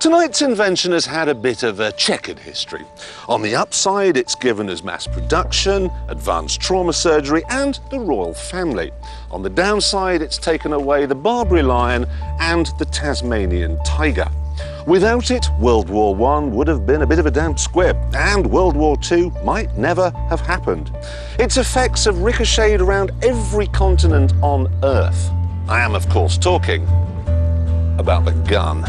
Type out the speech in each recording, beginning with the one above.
Tonight's invention has had a bit of a checkered history. On the upside, it's given us mass production, advanced trauma surgery, and the royal family. On the downside, it's taken away the Barbary lion and the Tasmanian tiger. Without it, World War I would have been a bit of a damp squib, and World War II might never have happened. Its effects have ricocheted around every continent on Earth. I am, of course, talking about the gun.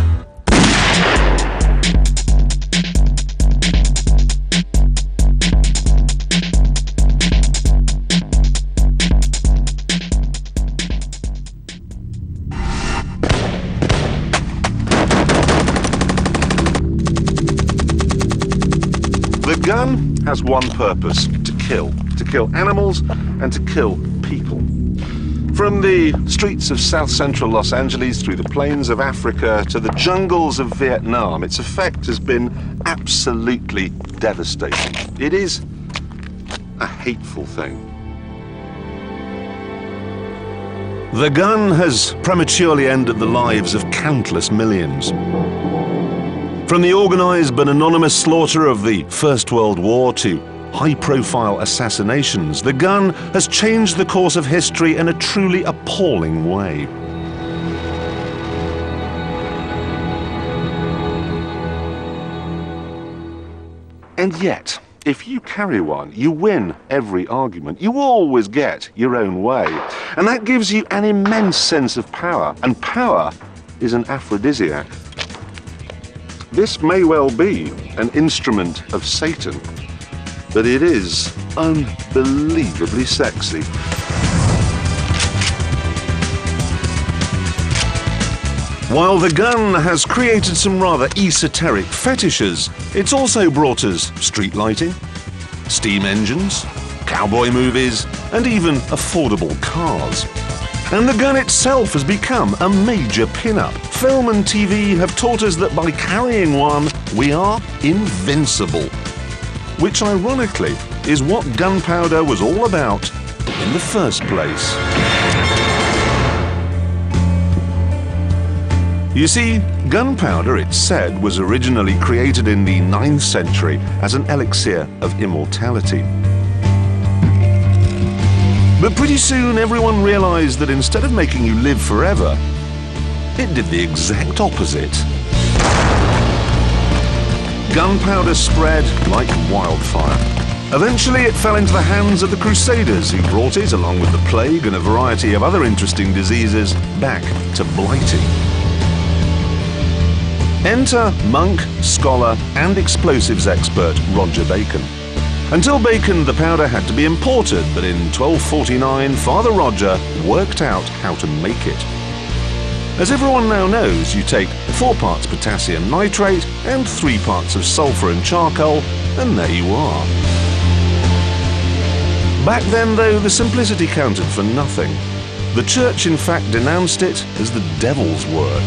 The gun has one purpose: to kill animals and to kill people. From the streets of South Central Los Angeles through the plains of Africa to the jungles of Vietnam, its effect has been absolutely devastating. It is a hateful thing. The gun has prematurely ended the lives of countless millions. From the organised but anonymous slaughter of the First World War to high-profile assassinations, the gun has changed the course of history in a truly appalling way. And yet, if you carry one, you win every argument. You always get your own way. And that gives you an immense sense of power. And power is an aphrodisiac. This may well be an instrument of Satan, but it is unbelievably sexy. While the gun has created some rather esoteric fetishes, it's also brought us street lighting, steam engines, cowboy movies, and even affordable cars. And the gun itself has become a major pin-up. Film and TV have taught us that by carrying one, we are invincible. Which, ironically, is what gunpowder was all about in the first place. You see, gunpowder, it's said, was originally created in the 9th century as an elixir of immortality. But pretty soon everyone realized that instead of making you live forever, it did the exact opposite. Gunpowder spread like wildfire. Eventually it fell into the hands of the Crusaders, who brought it, along with the plague and a variety of other interesting diseases, back to Blighty. Enter monk, scholar, and explosives expert Roger Bacon. Until Bacon, the powder had to be imported, but in 1249, Father Roger worked out how to make it. As everyone now knows, you take 4 parts potassium nitrate and 3 parts of sulfur and charcoal, and there you are. Back then, though, the simplicity counted for nothing. The church, in fact, denounced it as the devil's work.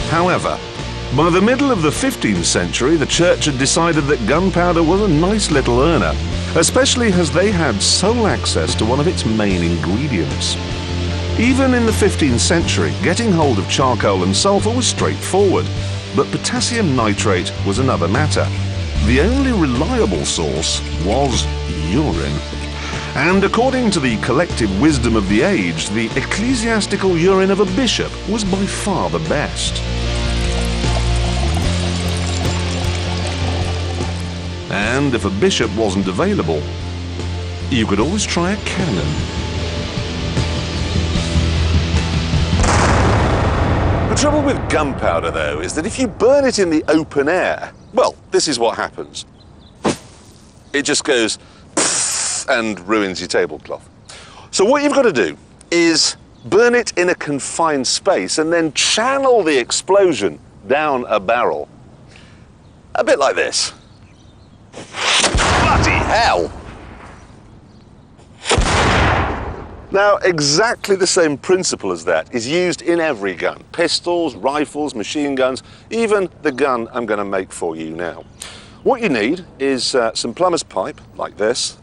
However, by the middle of the 15th century, the church had decided that gunpowder was a nice little earner, especially as they had sole access to one of its main ingredients. Even in the 15th century, getting hold of charcoal and sulfur was straightforward, but potassium nitrate was another matter. The only reliable source was urine. And according to the collective wisdom of the age, the ecclesiastical urine of a bishop was by far the best. And if a bishop wasn't available, you could always try a cannon. The trouble with gunpowder, though, is that if you burn it in the open air, well, this is what happens. It just goes and ruins your tablecloth. So what you've got to do is burn it in a confined space and then channel the explosion down a barrel. A bit like this. Bloody hell! Now, exactly the same principle as that is used in every gun. Pistols, rifles, machine guns, even the gun I'm going to make for you now. What you need is some plumber's pipe, like this,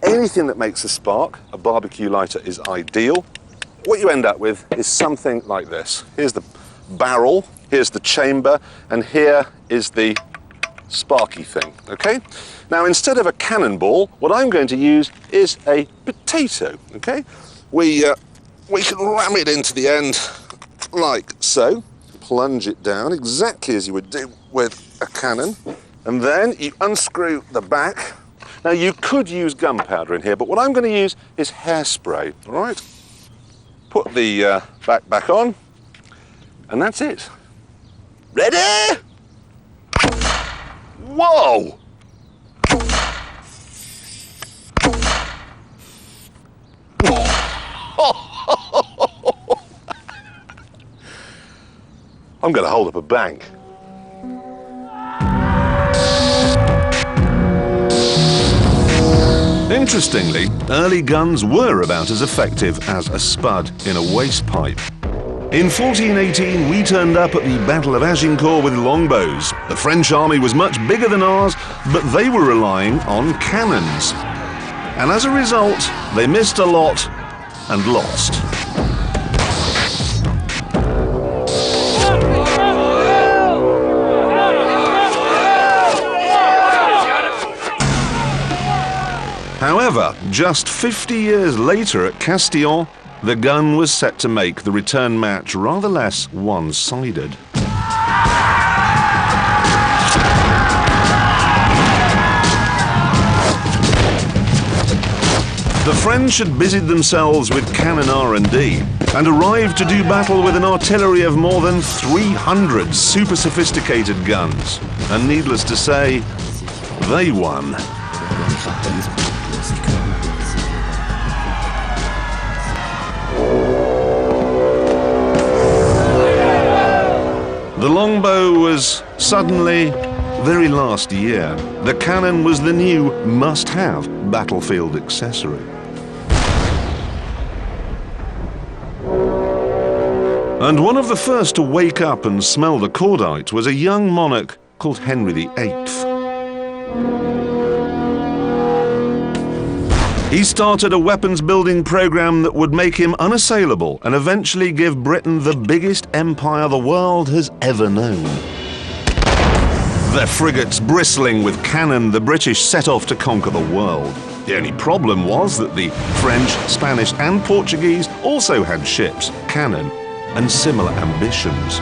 anything that makes a spark, a barbecue lighter is ideal. What you end up with is something like this. Here's the barrel, here's the chamber, and here is the sparky thing, okay? Now, instead of a cannonball, what I'm going to use is a potato, okay? We can ram it into the end like so, plunge it down exactly as you would do with a cannon, and then you unscrew the back. Now, you could use gunpowder in here, but what I'm going to use is hairspray, all right? Put the back on, and that's it. Ready? Whoa! I'm going to hold up a bank. Interestingly, early guns were about as effective as a spud in a waste pipe. In 1418, we turned up at the Battle of Agincourt with longbows. The French army was much bigger than ours, but they were relying on cannons. And as a result, they missed a lot and lost. However, just 50 years later at Castillon, the gun was set to make the return match rather less one-sided. The French had busied themselves with cannon R&D and arrived to do battle with an artillery of more than 300 super sophisticated guns. And needless to say, they won. The longbow was suddenly very last year. The cannon was the new must-have battlefield accessory. And one of the first to wake up and smell the cordite was a young monarch called Henry VIII. He started a weapons-building program that would make him unassailable and eventually give Britain the biggest empire the world has ever known. Their frigates bristling with cannon, the British set off to conquer the world. The only problem was that the French, Spanish and Portuguese also had ships, cannon and similar ambitions.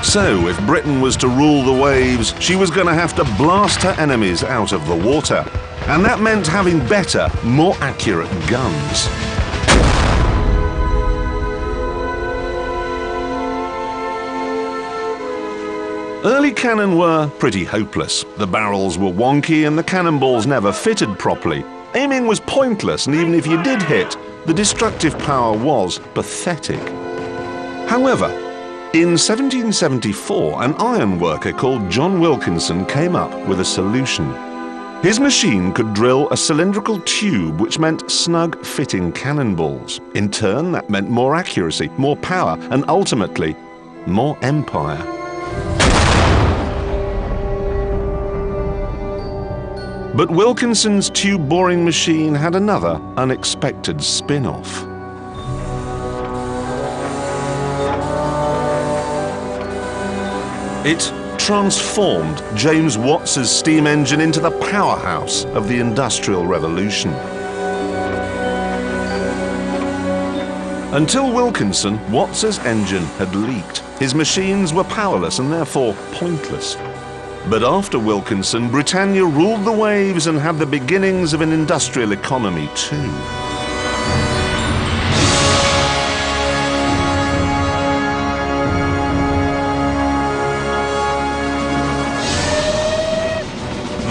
So, if Britain was to rule the waves, she was going to have to blast her enemies out of the water. And that meant having better, more accurate guns. Early cannon were pretty hopeless. The barrels were wonky and the cannonballs never fitted properly. Aiming was pointless, and even if you did hit, the destructive power was pathetic. However, in 1774, an iron worker called John Wilkinson came up with a solution. His machine could drill a cylindrical tube, which meant snug-fitting cannonballs. In turn, that meant more accuracy, more power, and ultimately, more empire. But Wilkinson's tube-boring machine had another unexpected spin-off. It transformed James Watts's steam engine into the powerhouse of the Industrial Revolution. Until Wilkinson, Watts's engine had leaked. His machines were powerless and therefore pointless. But after Wilkinson, Britannia ruled the waves and had the beginnings of an industrial economy too.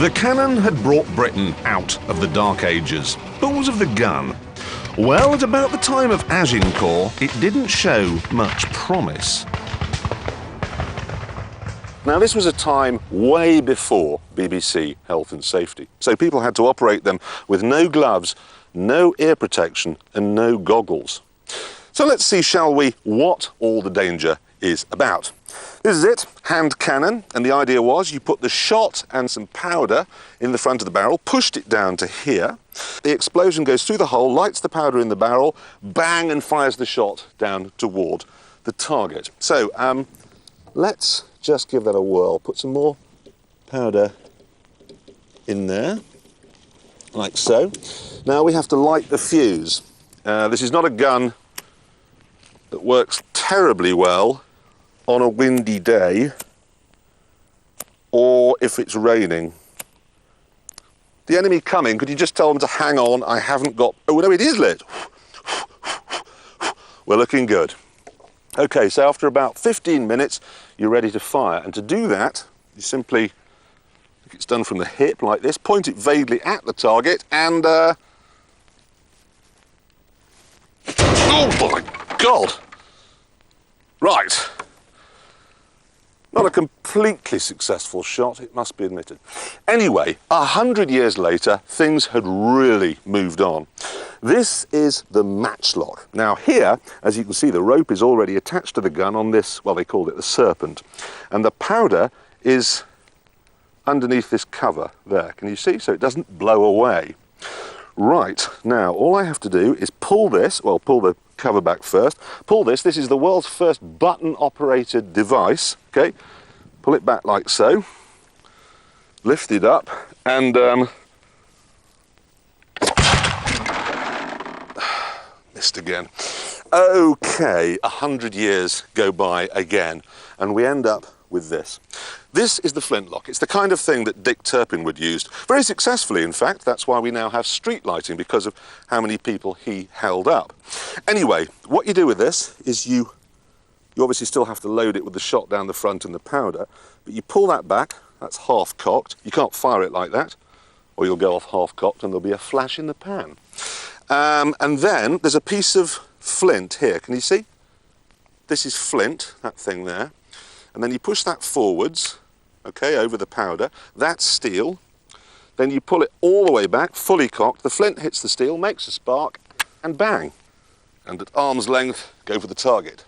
The cannon had brought Britain out of the Dark Ages. But what of the gun? Well, at about the time of Agincourt, it didn't show much promise. Now, this was a time way before BBC health and safety. So people had to operate them with no gloves, no ear protection, and no goggles. So let's see, shall we, what all the danger is about. This is it, hand cannon, and the idea was you put the shot and some powder in the front of the barrel, pushed it down to here. The explosion goes through the hole, lights the powder in the barrel, bang, and fires the shot down toward the target. So let's just give that a whirl. Put some more powder in there, like so. Now we have to light the fuse. This is not a gun that works terribly well on a windy day or if it's raining. The enemy coming, could you just tell them to hang on? I haven't got... Oh, no, it is lit. We're looking good. Okay, so after about 15 minutes, you're ready to fire. And to do that, you simply, if it's done from the hip like this, point it vaguely at the target and... Oh my God! Right. Not a completely successful shot, it must be admitted. Anyway, 100 years later, things had really moved on. This is the matchlock. Now here, as you can see, the rope is already attached to the gun on this, well, they called it the serpent. And the powder is underneath this cover there. Can you see? So it doesn't blow away. Right, now all I have to do is pull this, well, pull the cover back first, pull this. This is the world's first button-operated device, okay? Pull it back like so, lift it up, and missed again. Okay, 100 years go by again, and we end up with this. This is the flintlock. It's the kind of thing that Dick Turpin would use. Very successfully, in fact. That's why we now have street lighting, because of how many people he held up. Anyway, what you do with this is you obviously still have to load it with the shot down the front and the powder, but you pull that back, that's half-cocked. You can't fire it like that, or you'll go off half-cocked and there'll be a flash in the pan. And then there's a piece of flint here. Can you see? This is flint, that thing there. And then you push that forwards, okay, over the powder. That's steel. Then you pull it all the way back, fully cocked. The flint hits the steel, makes a spark, and bang. And at arm's length, go for the target.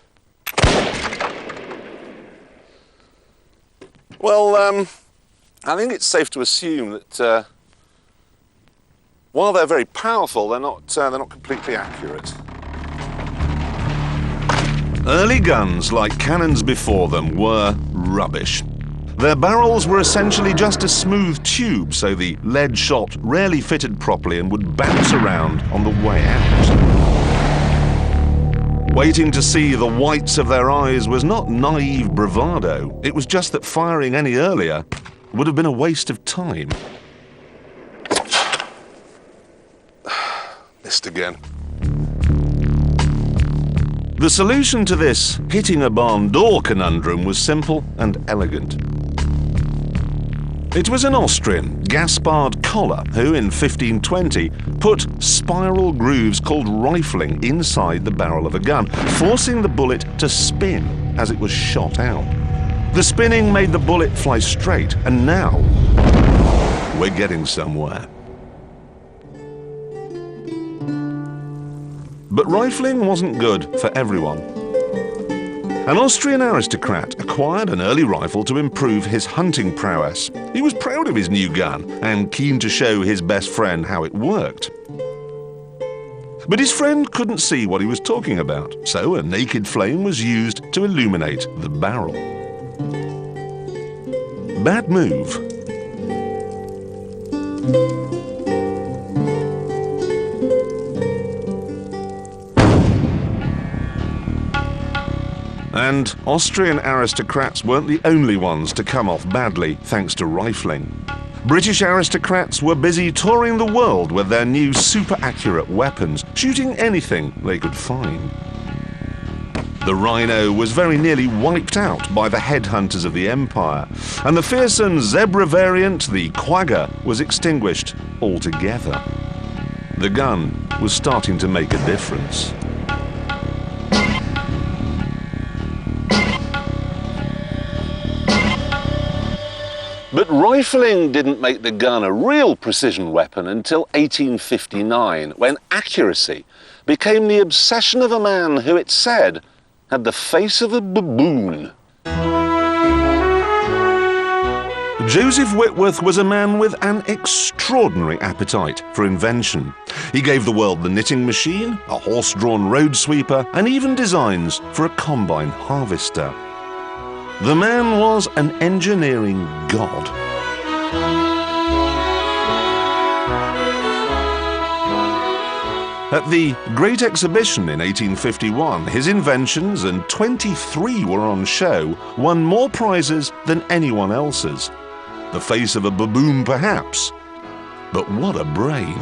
Well, I think it's safe to assume that while they're very powerful, they're not completely accurate. Early guns, like cannons before them, were rubbish. Their barrels were essentially just a smooth tube, so the lead shot rarely fitted properly and would bounce around on the way out. Waiting to see the whites of their eyes was not naive bravado. It was just that firing any earlier would have been a waste of time. Missed again. The solution to this hitting a barn door conundrum was simple and elegant. It was an Austrian, Gaspard Koller, who in 1520 put spiral grooves called rifling inside the barrel of a gun, forcing the bullet to spin as it was shot out. The spinning made the bullet fly straight, and now we're getting somewhere. But rifling wasn't good for everyone. An Austrian aristocrat acquired an early rifle to improve his hunting prowess. He was proud of his new gun and keen to show his best friend how it worked. But his friend couldn't see what he was talking about, so a naked flame was used to illuminate the barrel. Bad move. And Austrian aristocrats weren't the only ones to come off badly thanks to rifling. British aristocrats were busy touring the world with their new super-accurate weapons, shooting anything they could find. The rhino was very nearly wiped out by the headhunters of the empire, and the fearsome zebra variant, the quagga, was extinguished altogether. The gun was starting to make a difference. But rifling didn't make the gun a real precision weapon until 1859, when accuracy became the obsession of a man who, it said, had the face of a baboon. Joseph Whitworth was a man with an extraordinary appetite for invention. He gave the world the knitting machine, a horse-drawn road sweeper, and even designs for a combine harvester. The man was an engineering god. At the Great Exhibition in 1851, his inventions, and 23 were on show, won more prizes than anyone else's. The face of a baboon, perhaps, but what a brain.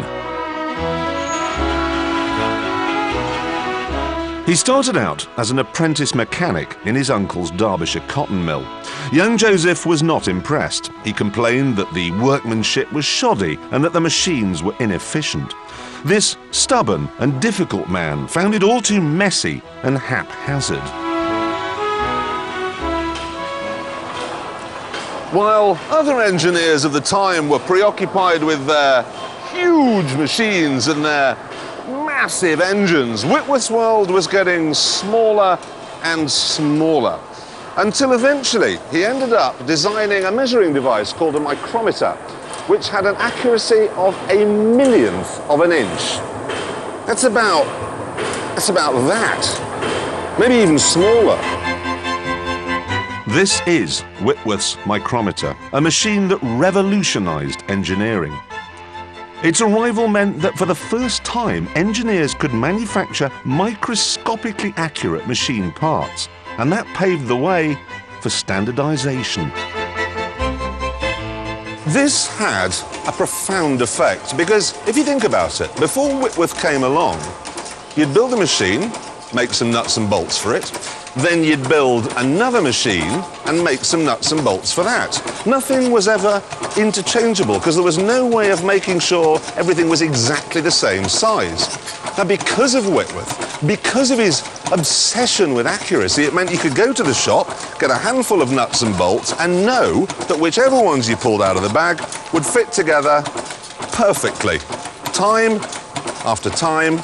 He started out as an apprentice mechanic in his uncle's Derbyshire cotton mill. Young Joseph was not impressed. He complained that the workmanship was shoddy and that the machines were inefficient. This stubborn and difficult man found it all too messy and haphazard. While other engineers of the time were preoccupied with their huge machines and their massive engines, Whitworth's world was getting smaller and smaller, until eventually he ended up designing a measuring device called a micrometer, which had an accuracy of a millionth of an inch. That's about that, maybe even smaller. This is Whitworth's micrometer, a machine that revolutionized engineering. Its arrival meant that for the first time, engineers could manufacture microscopically accurate machine parts, and that paved the way for standardization. This had a profound effect because, if you think about it, before Whitworth came along, you'd build a machine, make some nuts and bolts for it, then you'd build another machine and make some nuts and bolts for that. Nothing was ever interchangeable because there was no way of making sure everything was exactly the same size. Now, because of Whitworth, because of his obsession with accuracy, it meant you could go to the shop, get a handful of nuts and bolts, and know that whichever ones you pulled out of the bag would fit together perfectly. Time after time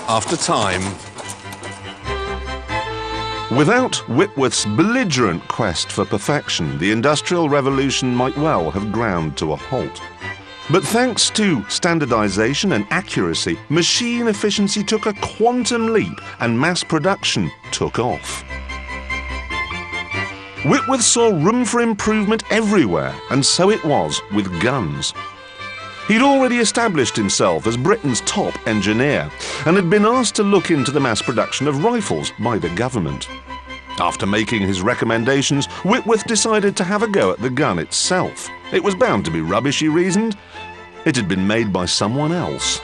after time. Without Whitworth's belligerent quest for perfection, the Industrial Revolution might well have ground to a halt. But thanks to standardization and accuracy, machine efficiency took a quantum leap and mass production took off. Whitworth saw room for improvement everywhere, and so it was with guns. He'd already established himself as Britain's top engineer and had been asked to look into the mass production of rifles by the government. After making his recommendations, Whitworth decided to have a go at the gun itself. It was bound to be rubbish, he reasoned. It had been made by someone else.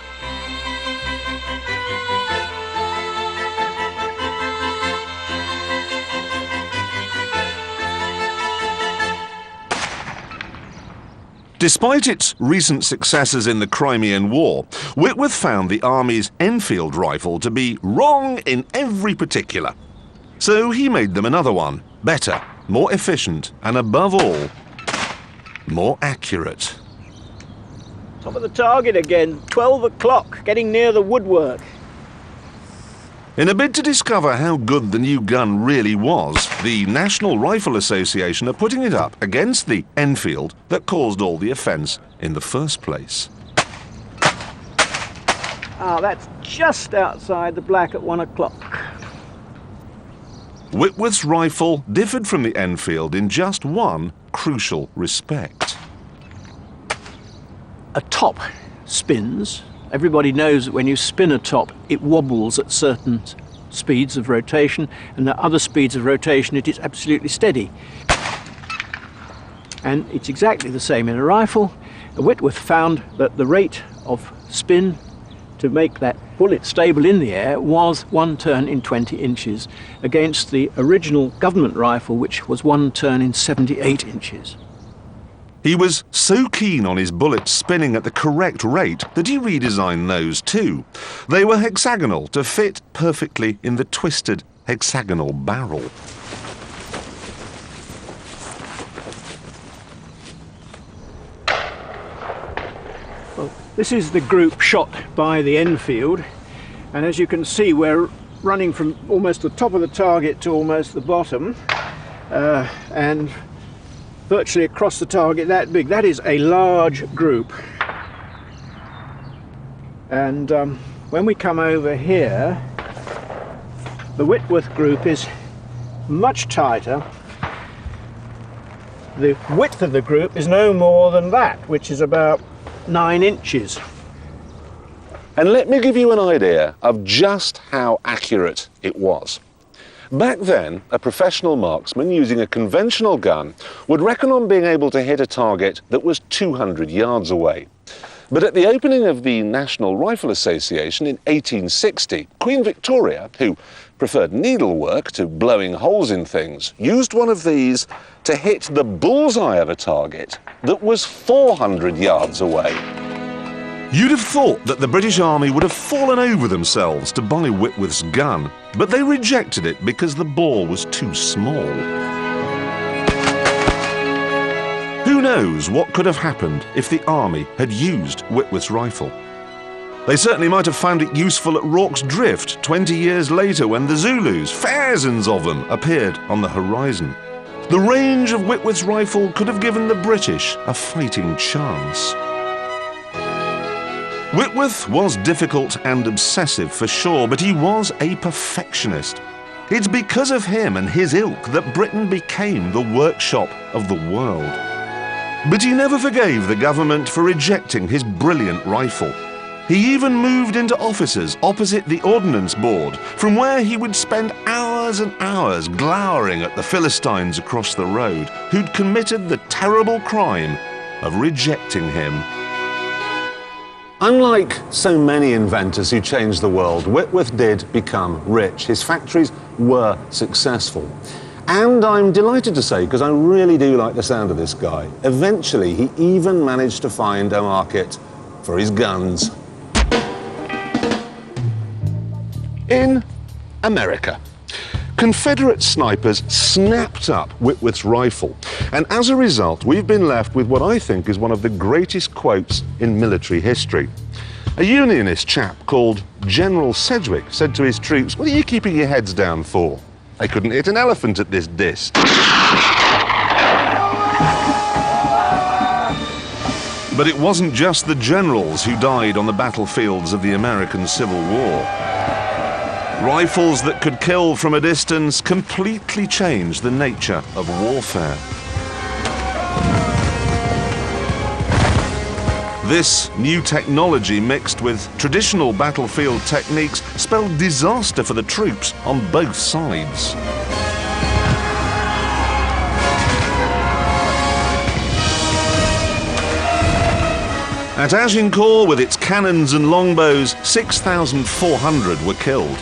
Despite its recent successes in the Crimean War, Whitworth found the Army's Enfield rifle to be wrong in every particular. So he made them another one, better, more efficient, and above all, more accurate. Top of the target again, 12 o'clock, getting near the woodwork. In a bid to discover how good the new gun really was, the National Rifle Association are putting it up against the Enfield that caused all the offence in the first place. Ah, that's just outside the black at 1 o'clock. Whitworth's rifle differed from the Enfield in just one crucial respect. A top spins. Everybody knows that when you spin a top, it wobbles at certain speeds of rotation, and at other speeds of rotation it is absolutely steady. And it's exactly the same in a rifle. Whitworth found that the rate of spin to make that bullet stable in the air was 1 turn in 20 inches, against the original government rifle, which was 1 turn in 78 inches. He was so keen on his bullets spinning at the correct rate that he redesigned those too. They were hexagonal to fit perfectly in the twisted hexagonal barrel. Well, this is the group shot by the Enfield, and as you can see, we're running from almost the top of the target to almost the bottom, and virtually across the target that big. That is a large group. And when we come over here, the Whitworth group is much tighter. The width of the group is no more than that, which is about 9 inches. And let me give you an idea of just how accurate it was. Back then, a professional marksman using a conventional gun would reckon on being able to hit a target that was 200 yards away. But at the opening of the National Rifle Association in 1860, Queen Victoria, who preferred needlework to blowing holes in things, used one of these to hit the bullseye of a target that was 400 yards away. You'd have thought that the British Army would have fallen over themselves to buy Whitworth's gun, but they rejected it because the bore was too small. Who knows what could have happened if the Army had used Whitworth's rifle? They certainly might have found it useful at Rorke's Drift 20 years later when the Zulus, thousands of them, appeared on the horizon. The range of Whitworth's rifle could have given the British a fighting chance. Whitworth was difficult and obsessive for sure, but he was a perfectionist. It's because of him and his ilk that Britain became the workshop of the world. But he never forgave the government for rejecting his brilliant rifle. He even moved into offices opposite the Ordnance Board, from where he would spend hours and hours glowering at the Philistines across the road who'd committed the terrible crime of rejecting him. Unlike so many inventors who changed the world, Whitworth did become rich. His factories were successful. And I'm delighted to say, because I really do like the sound of this guy, eventually he even managed to find a market for his guns. In America, Confederate snipers snapped up Whitworth's rifle, and as a result, we've been left with what I think is one of the greatest quotes in military history. A Unionist chap called General Sedgwick said to his troops, "What are you keeping your heads down for? They couldn't hit an elephant at this dis." But it wasn't just the generals who died on the battlefields of the American Civil War. Rifles that could kill from a distance completely changed the nature of warfare. This new technology mixed with traditional battlefield techniques spelled disaster for the troops on both sides. At Agincourt, with its cannons and longbows, 6,400 were killed.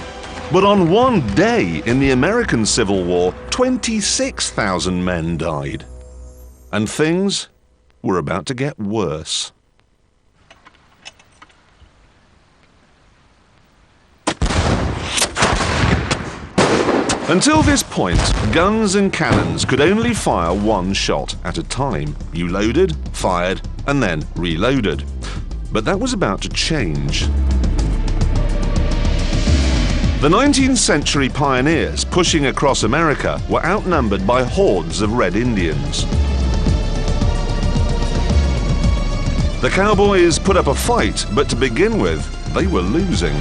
But on one day in the American Civil War, 26,000 men died. And things were about to get worse. Until this point, guns and cannons could only fire one shot at a time. You loaded, fired, and then reloaded. But that was about to change. The 19th century pioneers pushing across America were outnumbered by hordes of Red Indians. The cowboys put up a fight, but to begin with, they were losing.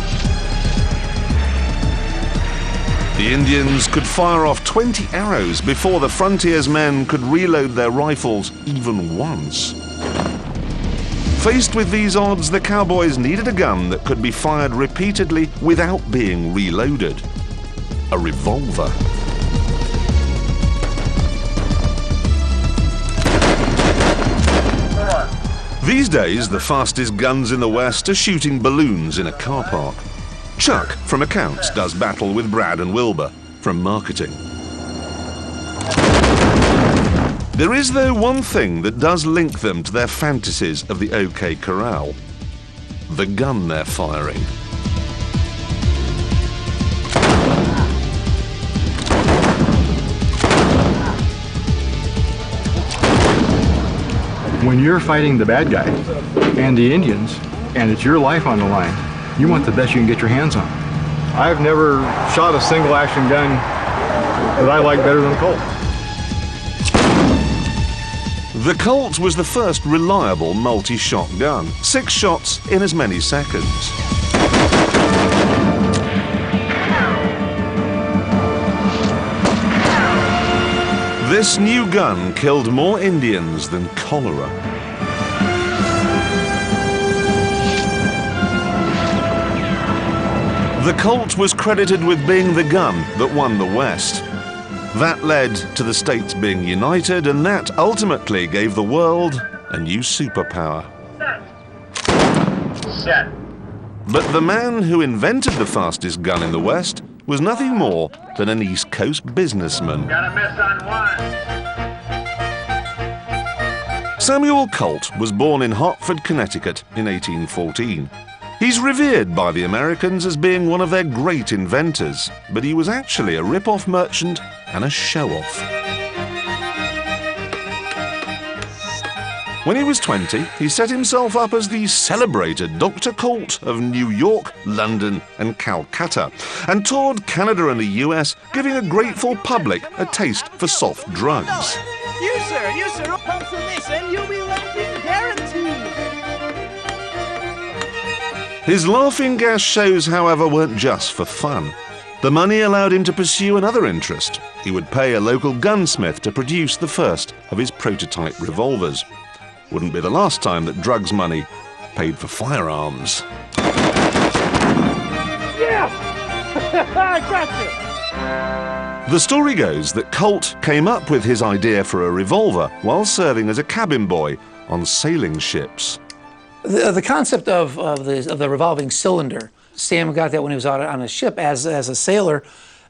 The Indians could fire off 20 arrows before the frontiersmen could reload their rifles even once. Faced with these odds, the cowboys needed a gun that could be fired repeatedly without being reloaded. A revolver. These days, the fastest guns in the West are shooting balloons in a car park. Chuck from accounts does battle with Brad and Wilbur from marketing. There is, though, one thing that does link them to their fantasies of the OK Corral. The gun they're firing. When you're fighting the bad guy and the Indians, and it's your life on the line, you want the best you can get your hands on. I've never shot a single action gun that I like better than a Colt. The Colt was the first reliable multi-shot gun, 6 shots in as many seconds. This new gun killed more Indians than cholera. The Colt was credited with being the gun that won the West. That led to the states being united, and that ultimately gave the world a new superpower. Set. But the man who invented the fastest gun in the West was nothing more than an East Coast businessman. Got a miss on one. Samuel Colt was born in Hartford, Connecticut in 1814. He's revered by the Americans as being one of their great inventors, but he was actually a rip-off merchant and a show-off. When he was 20, he set himself up as the celebrated Dr. Colt of New York, London and Calcutta, and toured Canada and the US, giving a grateful public a taste for soft drugs. You sir, come to this and you'll be laughing guaranteed. His laughing gas shows, however, weren't just for fun. The money allowed him to pursue another interest. He would pay a local gunsmith to produce the first of his prototype revolvers. Wouldn't be the last time that drugs money paid for firearms. Yes! I got you! The story goes that Colt came up with his idea for a revolver while serving as a cabin boy on sailing ships. The concept of the revolving cylinder, Sam got that when he was out on a ship as a sailor.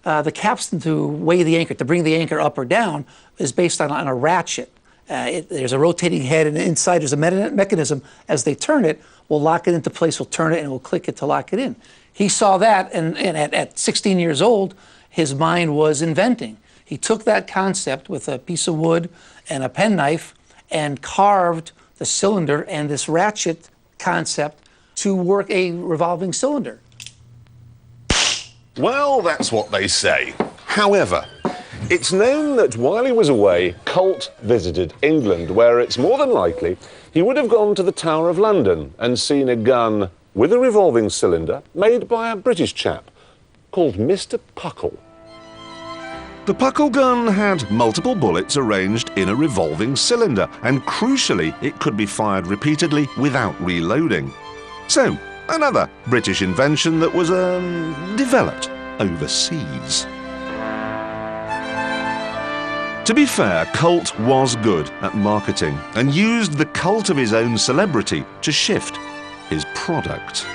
The capstan to weigh the anchor, to bring the anchor up or down, is based on a ratchet. There's a rotating head, and inside there's a mechanism. As they turn it, we'll lock it into place, we'll turn it, and we'll click it to lock it in. He saw that, and at 16 years old, his mind was inventing. He took that concept with a piece of wood and a penknife and carved the cylinder and this ratchet concept to work a revolving cylinder. Well, that's what they say. However, it's known that while he was away, Colt visited England, where it's more than likely he would have gone to the Tower of London and seen a gun with a revolving cylinder made by a British chap called Mr. Puckle. The Puckle gun had multiple bullets arranged in a revolving cylinder, and crucially, it could be fired repeatedly without reloading. So, another British invention that was developed overseas. To be fair, Colt was good at marketing and used the cult of his own celebrity to shift his product.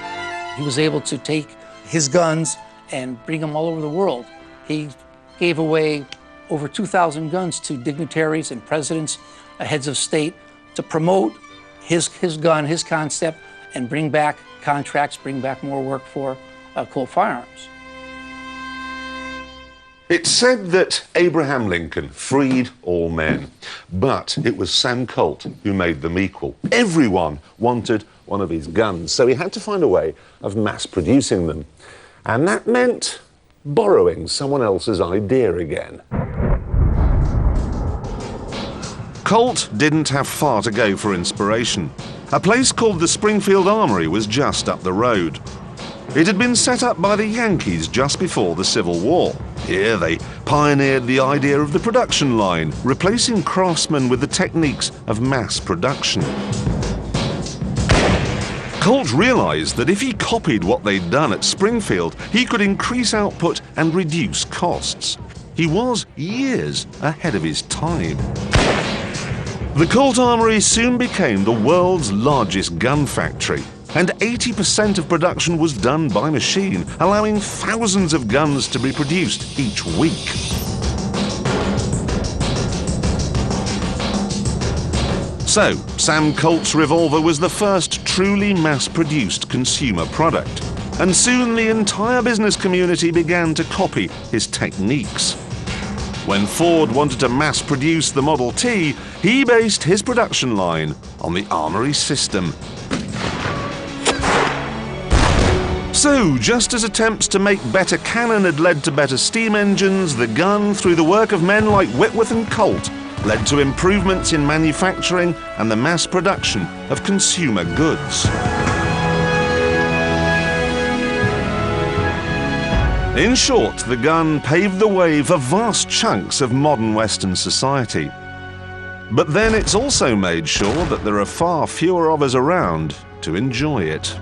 He was able to take his guns and bring them all over the world. He gave away over 2,000 guns to dignitaries and presidents, heads of state, to promote his gun, his concept, and bring back contracts, bring back more work for Colt Firearms. It's said that Abraham Lincoln freed all men, but it was Sam Colt who made them equal. Everyone wanted one of his guns, so he had to find a way of mass producing them. And that meant borrowing someone else's idea again. Colt didn't have far to go for inspiration. A place called the Springfield Armory was just up the road. It had been set up by the Yankees just before the Civil War. Here they pioneered the idea of the production line, replacing craftsmen with the techniques of mass production. Colt realized that if he copied what they'd done at Springfield, he could increase output and reduce costs. He was years ahead of his time. The Colt Armory soon became the world's largest gun factory, and 80% of production was done by machine, allowing thousands of guns to be produced each week. So, Sam Colt's revolver was the first truly mass-produced consumer product, and soon the entire business community began to copy his techniques. When Ford wanted to mass-produce the Model T, he based his production line on the Armory system. So, just as attempts to make better cannon had led to better steam engines, the gun, through the work of men like Whitworth and Colt, led to improvements in manufacturing and the mass production of consumer goods. In short, the gun paved the way for vast chunks of modern Western society. But then it's also made sure that there are far fewer of us around to enjoy it.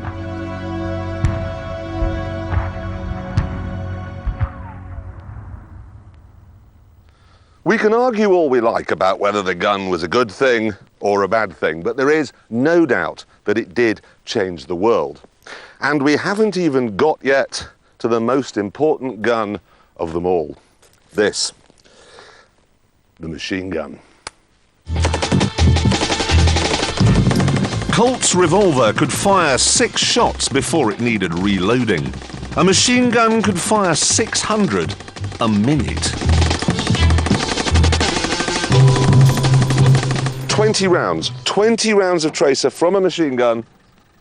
We can argue all we like about whether the gun was a good thing or a bad thing, but there is no doubt that it did change the world. And we haven't even got yet to the most important gun of them all. This, the machine gun. Colt's revolver could fire 6 shots before it needed reloading. A machine gun could fire 600 a minute. 20 rounds of tracer from a machine gun,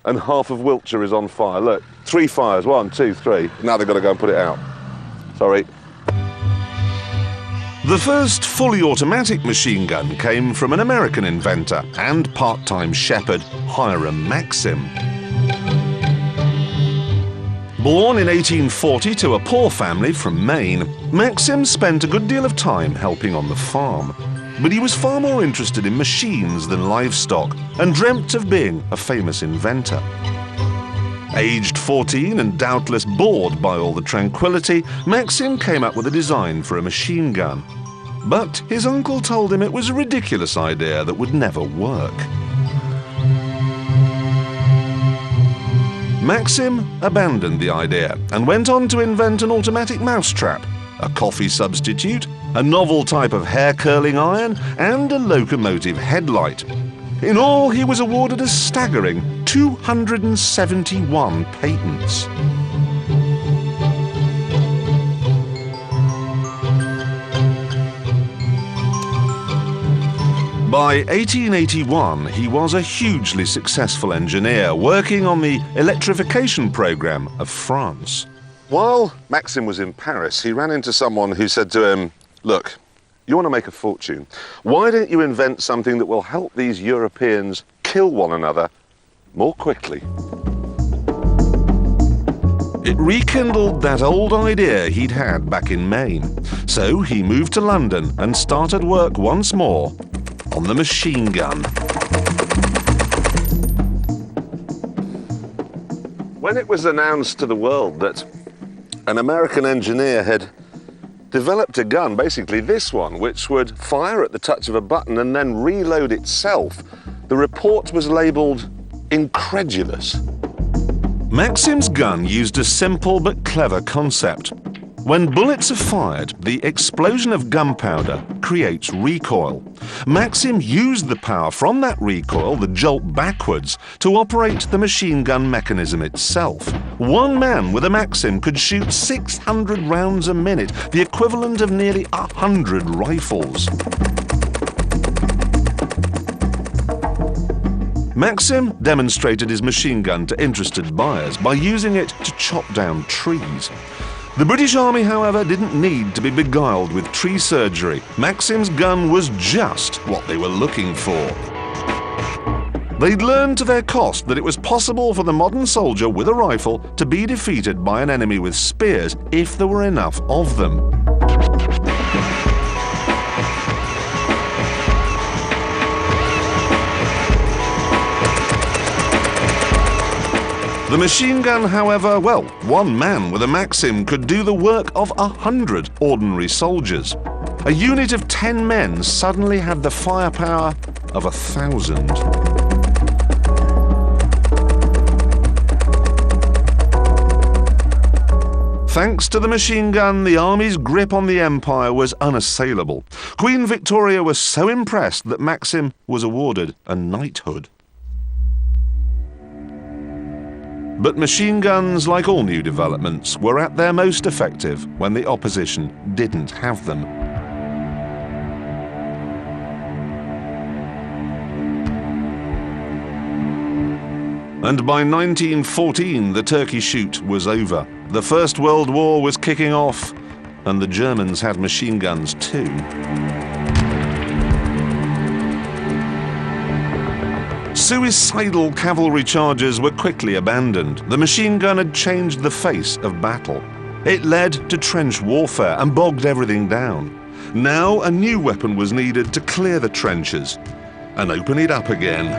and half of Wiltshire is on fire. Look, 3 fires, 1, 2, 3. Now they've got to go and put it out. Sorry. The first fully automatic machine gun came from an American inventor and part-time shepherd, Hiram Maxim. Born in 1840 to a poor family from Maine, Maxim spent a good deal of time helping on the farm. But he was far more interested in machines than livestock and dreamt of being a famous inventor. Aged 14 and doubtless bored by all the tranquility, Maxim came up with a design for a machine gun. But his uncle told him it was a ridiculous idea that would never work. Maxim abandoned the idea and went on to invent an automatic mousetrap, a coffee substitute, a novel type of hair-curling iron, and a locomotive headlight. In all, he was awarded a staggering 271 patents. By 1881, he was a hugely successful engineer working on the electrification program of France. While Maxim was in Paris, he ran into someone who said to him, "Look, you want to make a fortune. Why don't you invent something that will help these Europeans kill one another more quickly?" It rekindled that old idea he'd had back in Maine. So he moved to London and started work once more on the machine gun. When it was announced to the world that an American engineer had developed a gun, basically this one, which would fire at the touch of a button and then reload itself, the report was labelled incredulous. Maxim's gun used a simple but clever concept. When bullets are fired, the explosion of gunpowder creates recoil. Maxim used the power from that recoil, the jolt backwards, to operate the machine gun mechanism itself. One man with a Maxim could shoot 600 rounds a minute, the equivalent of nearly 100 rifles. Maxim demonstrated his machine gun to interested buyers by using it to chop down trees. The British Army, however, didn't need to be beguiled with tree surgery. Maxim's gun was just what they were looking for. They'd learned to their cost that it was possible for the modern soldier with a rifle to be defeated by an enemy with spears if there were enough of them. The machine gun, however, well, one man with a Maxim could do the work of 100 ordinary soldiers. A unit of 10 men suddenly had the firepower of 1,000. Thanks to the machine gun, the army's grip on the empire was unassailable. Queen Victoria was so impressed that Maxim was awarded a knighthood. But machine guns, like all new developments, were at their most effective when the opposition didn't have them. And by 1914, the turkey shoot was over. The First World War was kicking off, and the Germans had machine guns too. suicidal cavalry charges were quickly abandoned. The machine gun had changed the face of battle. It led to trench warfare and bogged everything down. Now a new weapon was needed to clear the trenches and open it up again.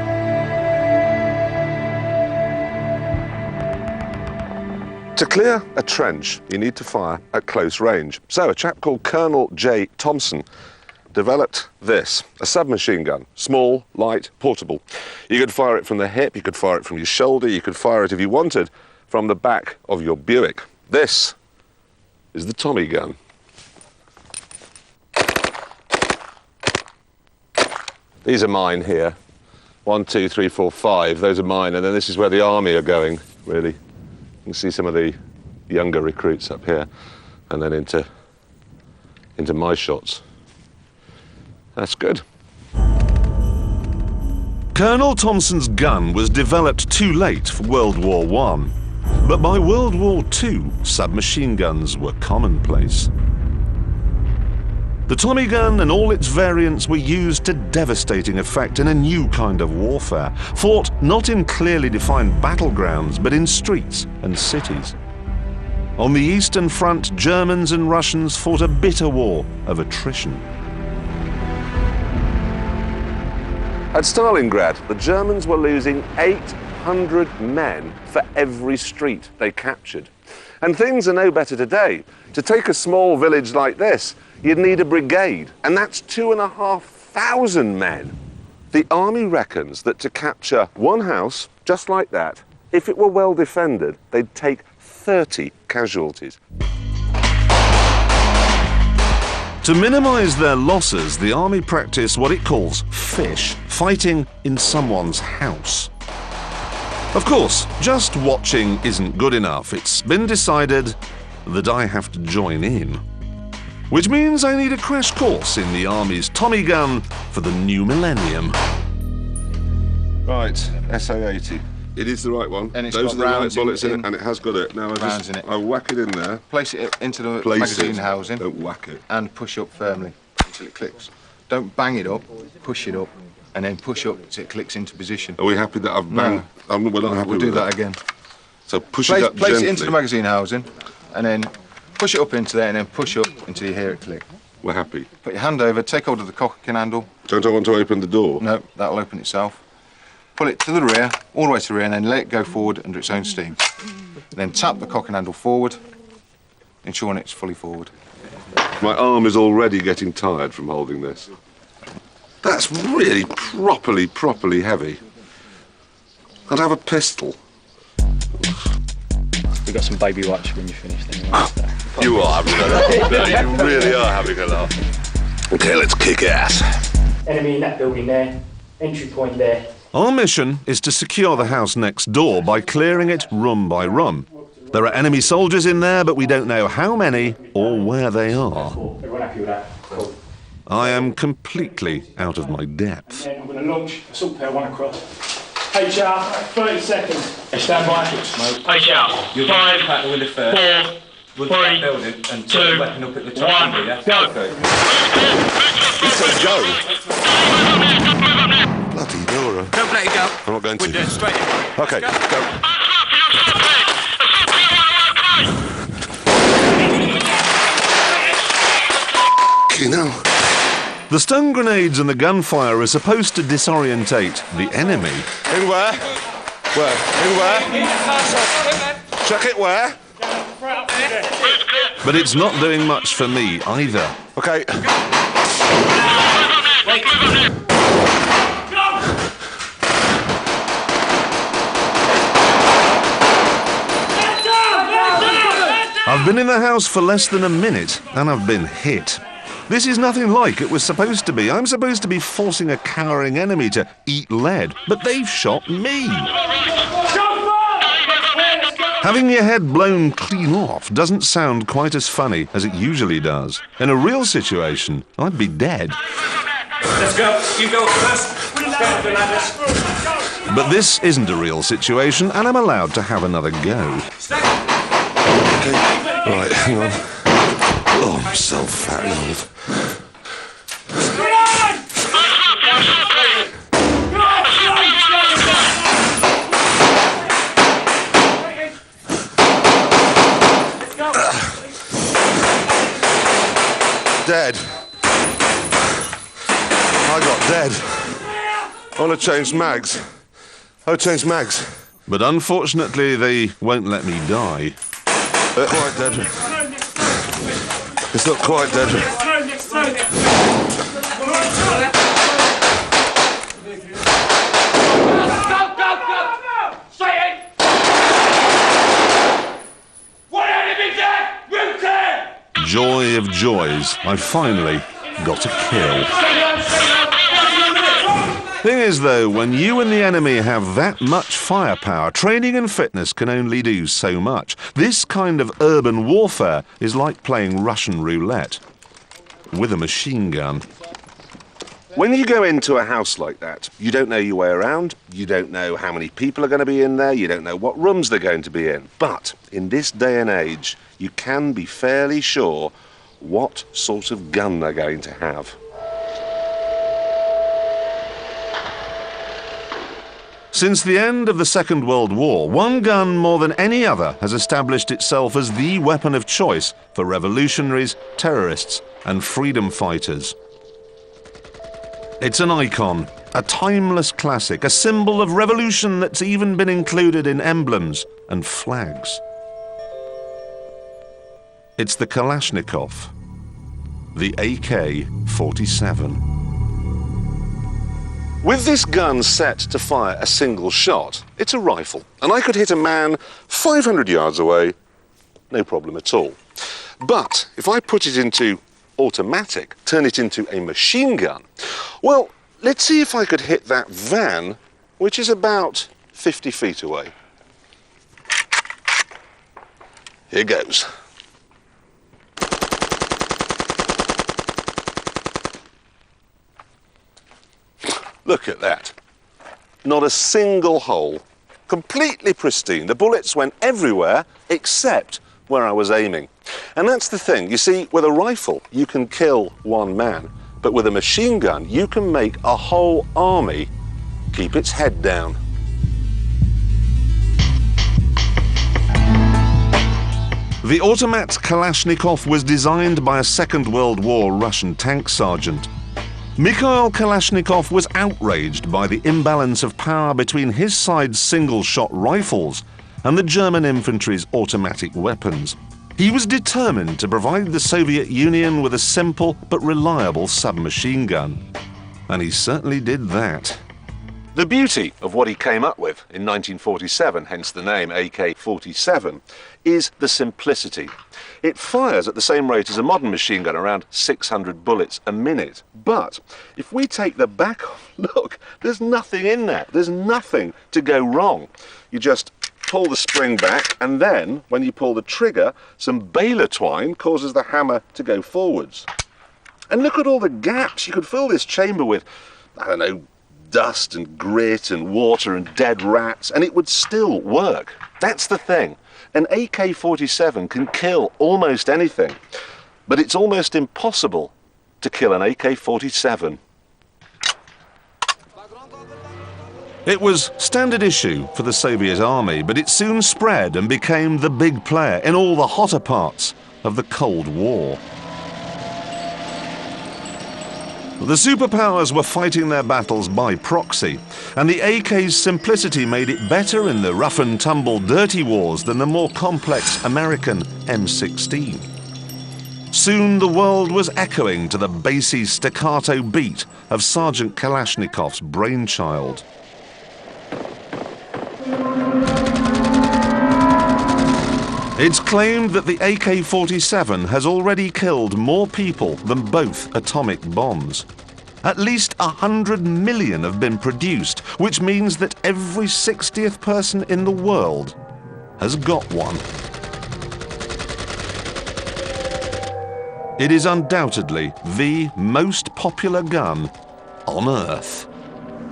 To clear a trench, you need to fire at close range. So a chap called Colonel J. Thompson developed this, a submachine gun, small, light, portable. You could fire it from the hip, you could fire it from your shoulder, you could fire it, if you wanted, from the back of your Buick. This is the Tommy gun. These are mine here. 1, 2, 3, 4, 5. Those are mine, and then this is where the army are going, really. You can see some of the younger recruits up here, and then into my shots. That's good. Colonel Thompson's gun was developed too late for World War I, but by World War II, submachine guns were commonplace. The Tommy gun and all its variants were used to devastating effect in a new kind of warfare, fought not in clearly defined battlegrounds, but in streets and cities. On the Eastern Front, Germans and Russians fought a bitter war of attrition. At Stalingrad, the Germans were losing 800 men for every street they captured. And things are no better today. To take a small village like this, you'd need a brigade, and that's 2,500 men. The army reckons that to capture one house, just like that, if it were well defended, they'd take 30 casualties. To minimize their losses, the army practiced what it calls fish, fighting in someone's house. Of course, just watching isn't good enough. It's been decided that I have to join in. Which means I need a crash course in the Army's Tommy gun for the new millennium. Right, SA-80. It is the right one. And it's Those got are the right rounds bullets in in it, and it has got it. Now I whack it in there. Place it into the Place magazine it. housing. Don't whack it. And push up firmly until it clicks. Don't bang it up, push it up, and then push up until it clicks into position. Are we happy that I've banged? No. We're not happy We'll with do that again. So push it up Place gently. it into the magazine housing, and then push it up into there, and then push up until you hear it click. We're happy. Put your hand over, take hold of the cocking handle. Don't I want to open the door? No, that'll open itself. Pull it to the rear, all the way to the rear, and then let it go forward under its own steam. Then tap the cocking handle forward, ensuring it's fully forward. My arm is already getting tired from holding this. That's really properly heavy. I'd have a pistol. We've got some baby wipes when you finish then. You are having a laugh. No, you really are having a laugh. Okay, let's kick ass. Enemy in that building there, entry point there. Our mission is to secure the house next door by clearing it room by room. There are enemy soldiers in there, but we don't know how many or where they are. Everyone happy with that? Cool. I am completely out of my depth. Then I'm going to launch assault pair one across. HR, 30 seconds. Stand by. HR, You'll 5, pack the window first. 4, 3, 2, 1, go. He said go. Bloody Dora. Don't let it go. I'm not going to. Window straight in. Okay, go. You know. The stun grenades and the gunfire are supposed to disorientate the enemy. In where? Where? In where? Check it where? But it's not doing much for me either. Okay. I've been in the house for less than a minute and I've been hit. This is nothing like it was supposed to be. I'm supposed to be forcing a cowering enemy to eat lead, but they've shot me. Having your head blown clean off doesn't sound quite as funny as it usually does. In a real situation, I'd be dead. Let's go. You go first. But this isn't a real situation, and I'm allowed to have another go. Okay, right, hang on. Oh, I'm so fat and old. dead. I got dead. I want to change mags. I'll change mags. But unfortunately, they won't let me die. Quite dead. It's not quite dead. Joy of joys, I finally got a kill. Thing is though, when you and the enemy have that much firepower, training and fitness can only do so much. This kind of urban warfare is like playing Russian roulette with a machine gun. When you go into a house like that, you don't know your way around, you don't know how many people are going to be in there, you don't know what rooms they're going to be in. But in this day and age, you can be fairly sure what sort of gun they're going to have. Since the end of the Second World War, one gun more than any other has established itself as the weapon of choice for revolutionaries, terrorists, and freedom fighters. It's an icon, a timeless classic, a symbol of revolution that's even been included in emblems and flags. It's the Kalashnikov, the AK-47. With this gun set to fire a single shot, it's a rifle, and I could hit a man 500 yards away, no problem at all. But if I put it into automatic, turn it into a machine gun, well, let's see if I could hit that van, which is about 50 feet away. Here goes. Look at that. Not a single hole. Completely pristine. The bullets went everywhere except where I was aiming. And that's the thing. You see, with a rifle, you can kill one man. But with a machine gun, you can make a whole army keep its head down. The automat Kalashnikov was designed by a Second World War Russian tank sergeant. Mikhail Kalashnikov was outraged by the imbalance of power between his side's single-shot rifles and the German infantry's automatic weapons. He was determined to provide the Soviet Union with a simple but reliable submachine gun. And he certainly did that. The beauty of what he came up with in 1947, hence the name AK-47, is the simplicity. It fires at the same rate as a modern machine gun, around 600 bullets a minute. But if we take the back off, look, there's nothing in there. There's nothing to go wrong. You just pull the spring back, and then, when you pull the trigger, some baler twine causes the hammer to go forwards. And look at all the gaps. You could fill this chamber with, I don't know, dust and grit and water and dead rats, and it would still work. That's the thing. An AK-47 can kill almost anything, but it's almost impossible to kill an AK-47. It was standard issue for the Soviet army, but it soon spread and became the big player in all the hotter parts of the Cold War. The superpowers were fighting their battles by proxy, and the AK's simplicity made it better in the rough-and-tumble dirty wars than the more complex American M16. Soon the world was echoing to the bassy staccato beat of Sergeant Kalashnikov's brainchild. It's claimed that the AK-47 has already killed more people than both atomic bombs. At least 100 million have been produced, which means that every 60th person in the world has got one. It is undoubtedly the most popular gun on Earth.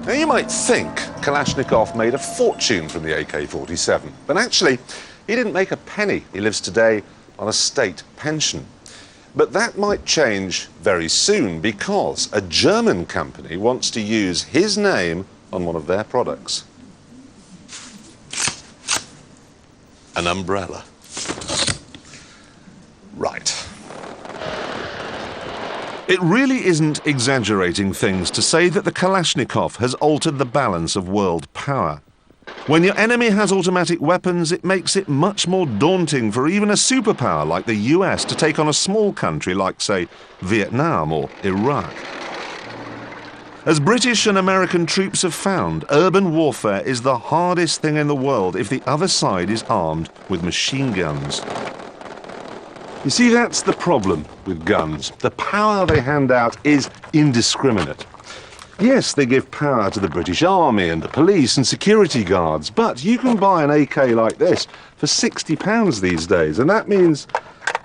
Now you might think Kalashnikov made a fortune from the AK-47, but actually he didn't make a penny. He lives today on a state pension. But that might change very soon because a German company wants to use his name on one of their products. An umbrella. Right. It really isn't exaggerating things to say that the Kalashnikov has altered the balance of world power. When your enemy has automatic weapons, it makes it much more daunting for even a superpower like the US to take on a small country like, say, Vietnam or Iraq. As British and American troops have found, urban warfare is the hardest thing in the world if the other side is armed with machine guns. You see, that's the problem with guns. The power they hand out is indiscriminate. Yes, they give power to the British Army and the police and security guards, but you can buy an AK like this for £60 these days, and that means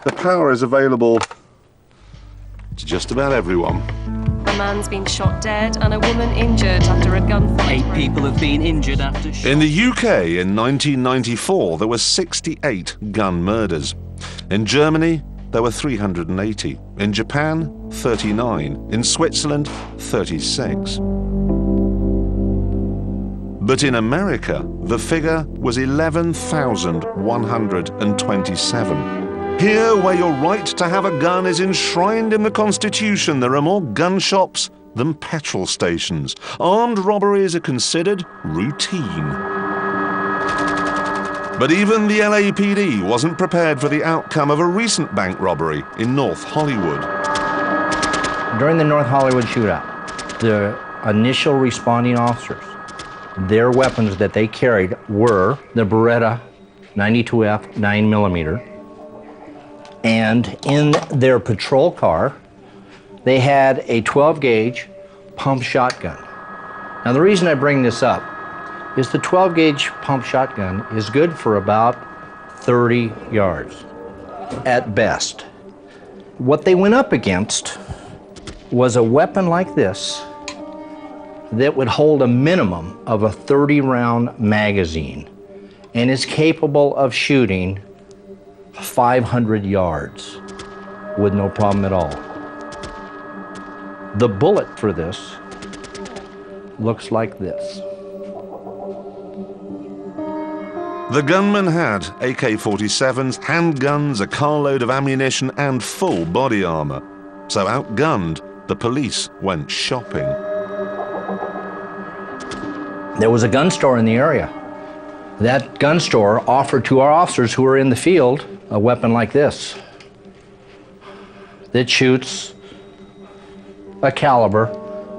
the power is available to just about everyone. A man's been shot dead and a woman injured after a gunfight. 8 people have been injured after In the UK in 1994, there were 68 gun murders. In Germany, there were 380. In Japan, 39. In Switzerland, 36. But in America, the figure was 11,127. Here, where your right to have a gun is enshrined in the Constitution, there are more gun shops than petrol stations. Armed robberies are considered routine. But even the LAPD wasn't prepared for the outcome of a recent bank robbery in North Hollywood. During the North Hollywood shootout, the initial responding officers, their weapons that they carried were the Beretta 92F 9mm, and in their patrol car, they had a 12-gauge pump shotgun. Now, the reason I bring this up is the 12-gauge pump shotgun is good for about 30 yards at best. What they went up against was a weapon like this that would hold a minimum of a 30-round magazine and is capable of shooting 500 yards with no problem at all. The bullet for this looks like this. The gunman had AK-47s, handguns, a carload of ammunition and full body armor. So outgunned, the police went shopping. There was a gun store in the area. That gun store offered to our officers who were in the field a weapon like this that shoots a caliber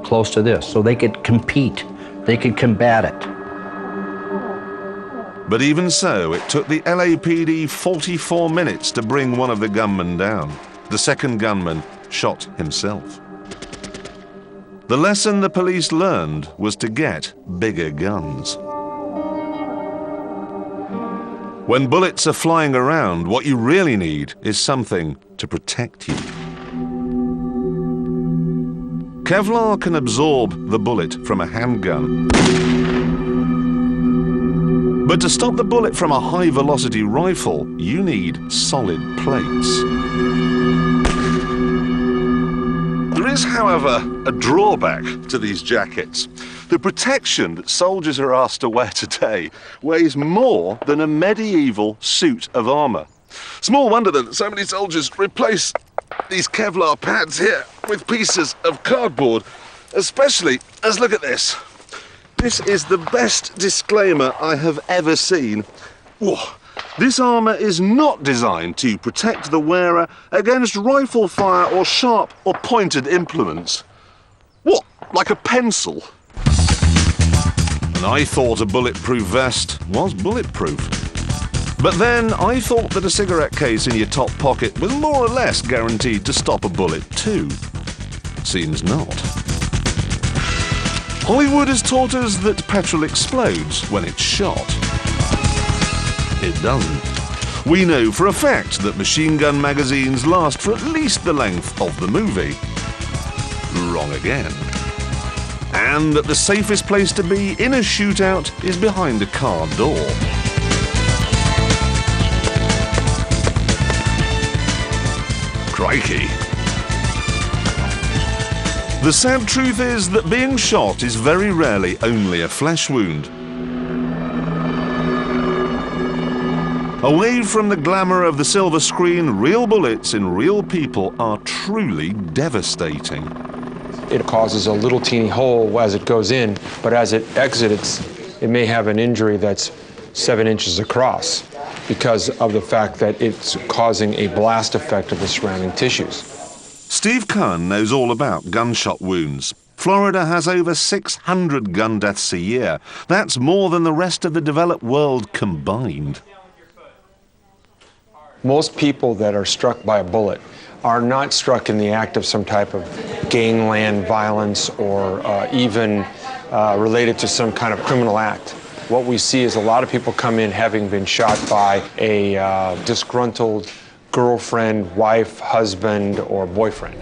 close to this, so they could compete, they could combat it. But even so, it took the LAPD 44 minutes to bring one of the gunmen down. The second gunman shot himself. The lesson the police learned was to get bigger guns. When bullets are flying around, what you really need is something to protect you. Kevlar can absorb the bullet from a handgun. But to stop the bullet from a high-velocity rifle, you need solid plates. There is, however, a drawback to these jackets. The protection that soldiers are asked to wear today weighs more than a medieval suit of armour. Small wonder then that so many soldiers replace these Kevlar pads here with pieces of cardboard, especially as, look at this. This is the best disclaimer I have ever seen. Whoa. This armour is not designed to protect the wearer against rifle fire or sharp or pointed implements. What, like a pencil? And I thought a bulletproof vest was bulletproof. But then I thought that a cigarette case in your top pocket was more or less guaranteed to stop a bullet too. Seems not. Hollywood has taught us that petrol explodes when it's shot. It doesn't. We know for a fact that machine gun magazines last for at least the length of the movie. Wrong again. And that the safest place to be in a shootout is behind a car door. Crikey. The sad truth is that being shot is very rarely only a flesh wound. Away from the glamour of the silver screen, real bullets in real people are truly devastating. It causes a little teeny hole as it goes in, but as it exits, it may have an injury that's 7 inches across because of the fact that it's causing a blast effect of the surrounding tissues. Steve Cohen knows all about gunshot wounds. Florida has over 600 gun deaths a year. That's more than the rest of the developed world combined. Most people that are struck by a bullet are not struck in the act of some type of gangland violence or even related to some kind of criminal act. What we see is a lot of people come in having been shot by a disgruntled girlfriend, wife, husband, or boyfriend.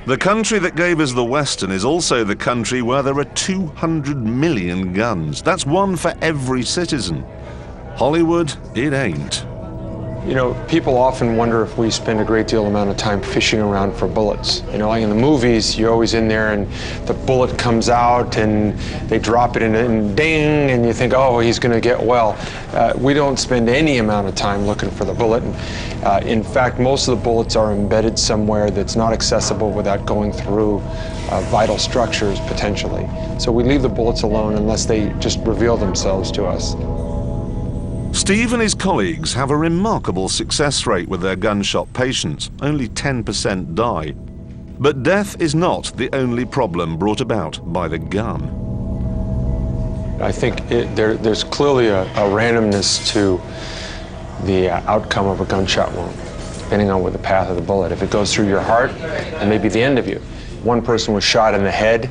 The country that gave us the Western is also the country where there are 200 million guns. That's one for every citizen. Hollywood, it ain't. You know, people often wonder if we spend a great deal amount of time fishing around for bullets. You know, like in the movies, you're always in there and the bullet comes out and they drop it in and ding, and you think, oh, he's going to get well. We don't spend any amount of time looking for the bullet. In fact, most of the bullets are embedded somewhere that's not accessible without going through vital structures, potentially. So we leave the bullets alone unless they just reveal themselves to us. Steve and his colleagues have a remarkable success rate with their gunshot patients. Only 10% die. But death is not the only problem brought about by the gun. I think there's clearly a randomness to the outcome of a gunshot wound, depending on where the path of the bullet. If it goes through your heart, it may be the end of you. One person was shot in the head.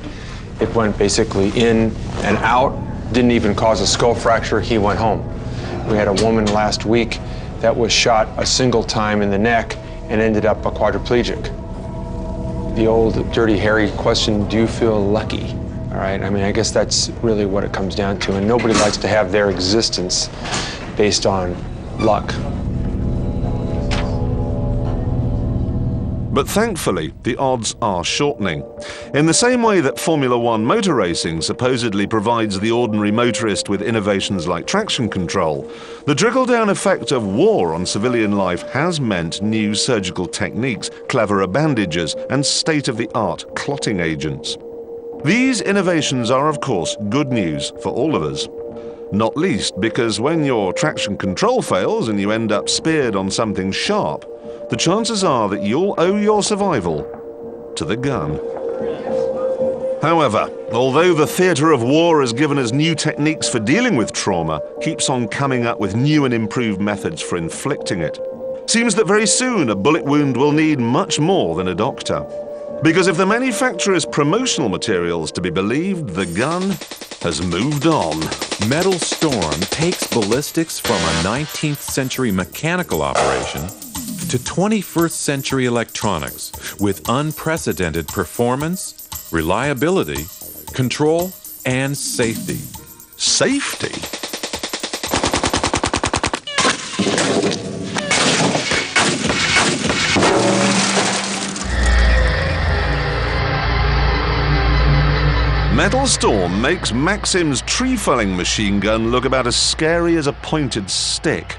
It went basically in and out, didn't even cause a skull fracture. He went home. We had a woman last week that was shot a single time in the neck and ended up a quadriplegic. The old dirty Harry question, do you feel lucky? All right, I mean, I guess that's really what it comes down to, and nobody likes to have their existence based on luck. But thankfully, the odds are shortening. In the same way that Formula One motor racing supposedly provides the ordinary motorist with innovations like traction control, the trickle-down effect of war on civilian life has meant new surgical techniques, cleverer bandages, and state-of-the-art clotting agents. These innovations are, of course, good news for all of us. Not least because when your traction control fails and you end up speared on something sharp, the chances are that you'll owe your survival to the gun. However, although the theatre of war has given us new techniques for dealing with trauma, keeps on coming up with new and improved methods for inflicting it. Seems that very soon a bullet wound will need much more than a doctor. Because if the manufacturer's promotional materials to be believed, the gun has moved on. Metal Storm takes ballistics from a 19th century mechanical operation to 21st century electronics with unprecedented performance, reliability, control, and safety. Safety? Metal Storm makes Maxim's tree-felling machine gun look about as scary as a pointed stick.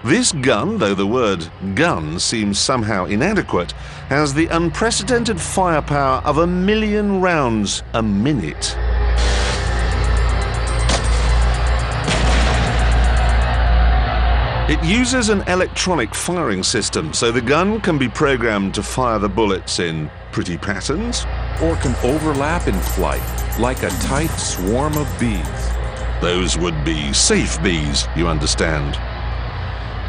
This gun, though the word gun seems somehow inadequate, has the unprecedented firepower of 1 million rounds a minute. It uses an electronic firing system, so the gun can be programmed to fire the bullets in pretty patterns, or can overlap in flight like a tight swarm of bees. Those would be safe bees, you understand.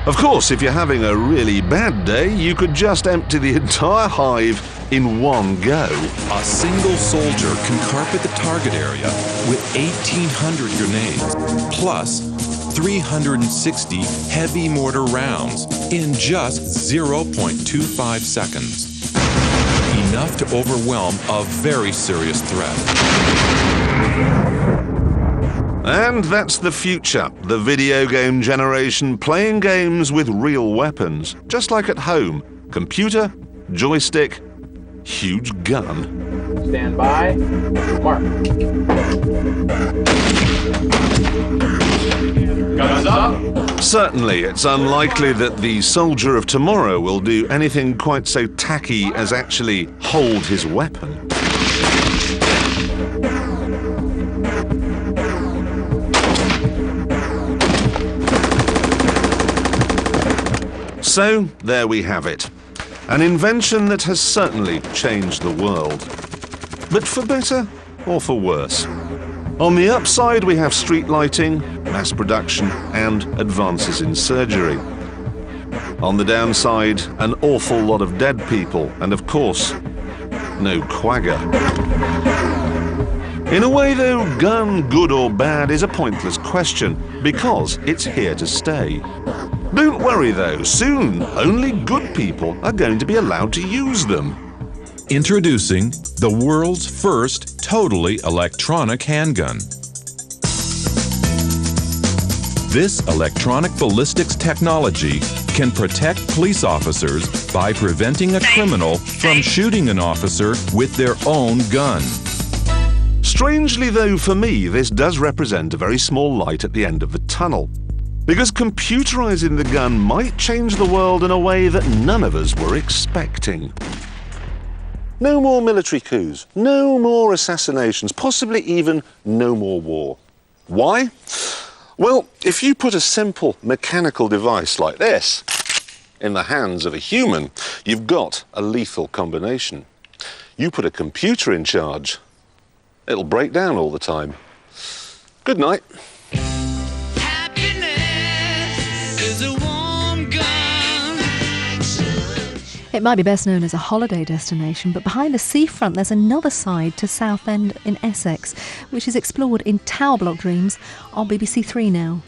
Of course, if you're having a really bad day, you could just empty the entire hive in one go. A single soldier can carpet the target area with 1,800 grenades, plus 360 heavy mortar rounds in just 0.25 seconds. Enough to overwhelm a very serious threat. And that's the future, the video game generation playing games with real weapons, just like at home. Computer, joystick, huge gun. Stand by. Mark. Guns up. Certainly, it's unlikely that the soldier of tomorrow will do anything quite so tacky as actually hold his weapon. So, there we have it. An invention that has certainly changed the world. But for better or for worse? On the upside, we have street lighting, mass production, and advances in surgery. On the downside, an awful lot of dead people, and of course, no quagga. In a way, though, gun, good or bad, is a pointless question, because it's here to stay. Don't worry, though, soon only good people are going to be allowed to use them. Introducing the world's first totally electronic handgun. This electronic ballistics technology can protect police officers by preventing a criminal from shooting an officer with their own gun. Strangely, though, for me, this does represent a very small light at the end of the tunnel. Because computerizing the gun might change the world in a way that none of us were expecting. No more military coups, no more assassinations, possibly even no more war. Why? Well, if you put a simple mechanical device like this in the hands of a human, you've got a lethal combination. You put a computer in charge, it'll break down all the time. Good night. It might be best known as a holiday destination, but behind the seafront there's another side to Southend in Essex, which is explored in Tower Block Dreams on BBC Three now.